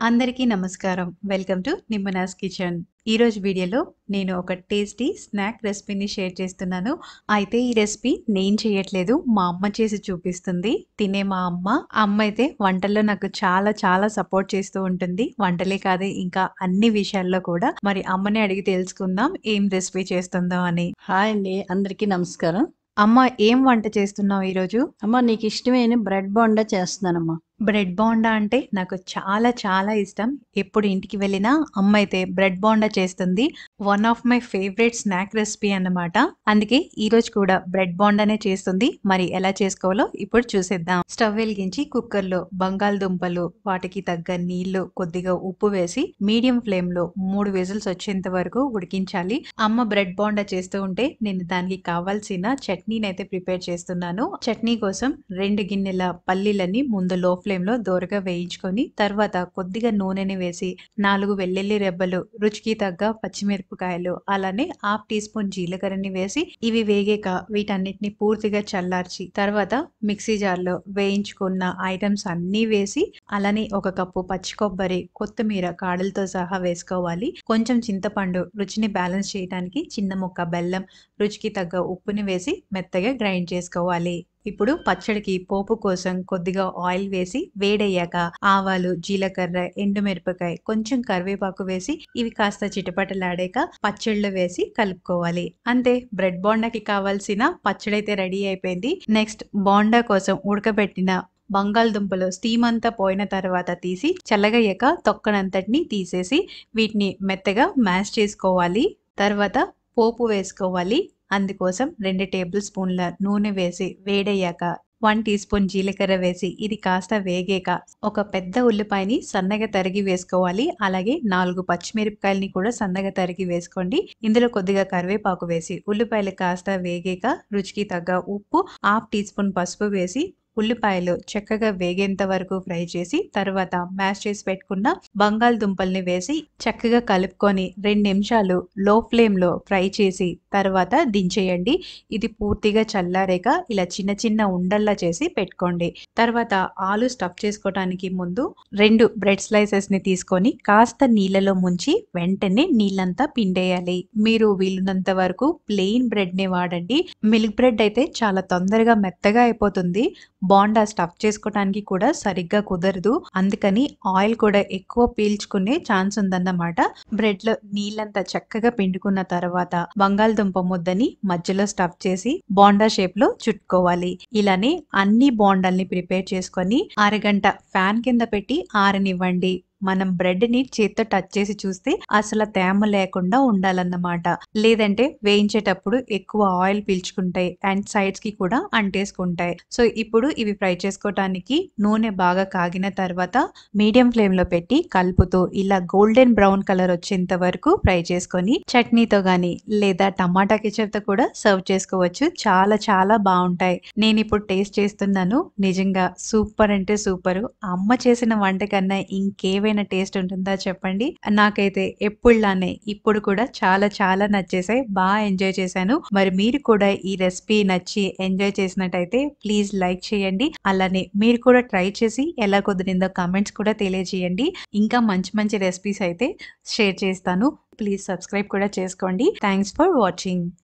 అందరికీ నమస్కారం. Welcome to Nimmana's kitchen. ఈరోజు వీడియోలో నేను ఒక టేస్టీ స్నాక్ రెసిపీని షేర్ చేస్తున్నాను. అయితే ఈ రెసిపీ నేను చేయట్లేదు. మా అమ్మ చేసి చూపిస్తుంది. తినే మా అమ్మ. అమ్మ అయితే వంటల్లో నాకు చాలా చాలా సపోర్ట్ చేస్తూ ఉంటుంది. వంటలే కాదు ఇంకా అన్ని విషయాల్లో కూడా. మరి అమ్మని అడిగి తెలుసుకుందాం ఏం రెసిపీ చేస్తుందో అని. హాయ్ అండి. అందరికీ నమస్కారం. అమ్మ ఏం వంట చేస్తున్నావు ఈరోజు? అమ్మ నీకు ఇష్టమైన బ్రెడ్ బోండా చేస్తున్నానమ్మా. బ్రెడ్ బోండా అంటే నాకు చాలా చాలా ఇష్టం. ఎప్పుడు ఇంటికి వెళ్ళినా అమ్మ అయితే బ్రెడ్ బోండా చేస్తుంది. One of my favourite snack recipe అన్నమాట. అందుకే ఈరోజు కూడా బ్రెడ్ బోండానే చేస్తుంది. మరి ఎలా చేసుకోవాలో ఇప్పుడు చూసేద్దాం. స్టవ్ వెలిగించి కుక్కర్లో బంగాళదుంపలు, వాటికి తగ్గ నీళ్లు, కొద్దిగా ఉప్పు వేసి మీడియం ఫ్లేమ్ లో 3 విజిల్స్ వచ్చేంత వరకు ఉడికించాలి. అమ్మ బ్రెడ్ బోండా చేస్తూ ఉంటే నేను దానికి కావాల్సిన చట్నీని అయితే ప్రిపేర్ చేస్తున్నాను. చట్నీ కోసం 2 గిన్నెల పల్లీలని ముందు లో ఫ్లేమ్ లో దోరగా వేయించుకొని తర్వాత కొద్దిగా నూనెని వేసి 4 వెల్లుల్లి రెబ్బలు, రుచికి తగ్గ పచ్చిమిరపకాయలు, అలానే హాఫ్ టీ స్పూన్ జీలకర్రని వేసి ఇవి వేగాక వీటన్నిటిని పూర్తిగా చల్లార్చి తర్వాత మిక్సీ జార్లో వేయించుకున్న ఐటమ్స్ అన్నీ వేసి అలానే 1 కప్పు పచ్చి కొబ్బరి, కొత్తిమీర కాడలతో సహా వేసుకోవాలి. కొంచెం చింతపండు రుచిని బ్యాలెన్స్ చేయడానికి, చిన్న ముక్క బెల్లం, రుచికి తగ్గ ఉప్పుని వేసి మెత్తగా గ్రైండ్ చేసుకోవాలి. ఇప్పుడు పచ్చడికి పోపు కోసం కొద్దిగా ఆయిల్ వేసి వేడయ్యాక ఆవాలు, జీలకర్ర, ఎండుమిరపకాయ, కొంచెం కరివేపాకు వేసి ఇవి కాస్త చిటపటలాడాక పచ్చడిలో వేసి కలుపుకోవాలి. అంతే, బ్రెడ్ బోండాకి కావాల్సిన పచ్చడి అయితే రెడీ అయిపోయింది. నెక్స్ట్ బోండా కోసం ఉడకబెట్టిన బంగాళదుంపలు స్టీమ్ అంతా పోయిన తర్వాత తీసి చల్లగయ్యాక తొక్కనంతటిని తీసేసి వీటిని మెత్తగా మ్యాష్ చేసుకోవాలి. తర్వాత పోపు వేసుకోవాలి. అందుకోసం 2 టేబుల్ స్పూన్ల నూనె వేసి వేడయ్యాక 1 టీ స్పూన్ జీలకర్ర వేసి ఇది కాస్త వేగాక ఒక పెద్ద ఉల్లిపాయని సన్నగా తరిగి వేసుకోవాలి. అలాగే 4 పచ్చిమిరపకాయలని కూడా సన్నగా తరిగి వేసుకోండి. ఇందులో కొద్దిగా కరివేపాకు వేసి ఉల్లిపాయలు కాస్త వేగాక రుచికి తగ్గ ఉప్పు, హాఫ్ టీ స్పూన్ పసుపు వేసి ఉల్లిపాయలు చక్కగా వేగేంత వరకు ఫ్రై చేసి తర్వాత మ్యాష్ చేసి పెట్టుకున్న బంగాళదుంపల్ని వేసి చక్కగా కలుపుకొని 2 నిమిషాలు లో ఫ్లేమ్ లో ఫ్రై చేసి తర్వాత దించేయండి. ఇది పూర్తిగా చల్లారాక ఇలా చిన్న చిన్న ఉండల్లా చేసి పెట్టుకోండి. తర్వాత ఆలు స్టఫ్ చేసుకోవడానికి ముందు 2 బ్రెడ్ స్లైసెస్ ని తీసుకొని కాస్త నీళ్ళలో ముంచి వెంటనే నీళ్ళంతా పిండేయాలి. మీరు వీలున్నంత వరకు ప్లెయిన్ బ్రెడ్ ని వాడండి. మిల్క్ బ్రెడ్ అయితే చాలా తొందరగా మెత్తగా అయిపోతుంది. బోండా స్టఫ్ చేసుకోవడానికి కూడా సరిగ్గా కుదరదు. అందుకని ఆయిల్ కూడా ఎక్కువ పీల్చుకునే ఛాన్స్ ఉందన్నమాట. బ్రెడ్ లో నీళ్ళంతా చక్కగా పిండుకున్న తర్వాత బంగాళదుంప ముద్దని మధ్యలో స్టఫ్ చేసి బోండా షేప్ లో చుట్టుకోవాలి. ఇలానే అన్ని బోండాల్ని ప్రిపేర్ చేసుకొని అరగంట ఫ్యాన్ కింద పెట్టి ఆరనివ్వండి. మనం బ్రెడ్ ని చేత్తో టచ్ చేసి చూస్తే అసలు తేమ లేకుండా ఉండాలన్నమాట. లేదంటే వేయించేటప్పుడు ఎక్కువ ఆయిల్ పీల్చుకుంటాయి అండ్ సైడ్స్ కి కూడా అంటేసుకుంటాయి. సో ఇప్పుడు ఇవి ఫ్రై చేసుకోవటానికి నూనె బాగా కాగిన తర్వాత మీడియం ఫ్లేమ్ లో పెట్టి కలుపుతూ ఇలా గోల్డెన్ బ్రౌన్ కలర్ వచ్చేంత వరకు ఫ్రై చేసుకొని చట్నీతో గాని లేదా టమాటా కెచప్ తో కూడా సర్వ్ చేసుకోవచ్చు. చాలా చాలా బాగుంటాయి. నేను ఇప్పుడు టేస్ట్ చేస్తున్నాను. నిజంగా సూపర్ అంటే సూపర్. అమ్మ చేసిన వంట కన్నా ఇంకేవైనా టేస్ట్ ఉంటుందా చెప్పండి. నాకైతే ఎప్పుడులానే ఇప్పుడు కూడా చాలా చాలా నచ్చేసాయి. బాగా ఎంజాయ్ చేశాను. మరి మీరు కూడా ఈ రెసిపీ నచ్చి ఎంజాయ్ చేసినట్టయితే ప్లీజ్ లైక్ చేయండి. అలానే మీరు కూడా ట్రై చేసి ఎలా కుదిరిందో కామెంట్స్ కూడా తెలియజేయండి. ఇంకా మంచి మంచి రెసిపీస్ అయితే షేర్ చేస్తాను. ప్లీజ్ సబ్స్క్రైబ్ కూడా చేసుకోండి. Thanks for watching.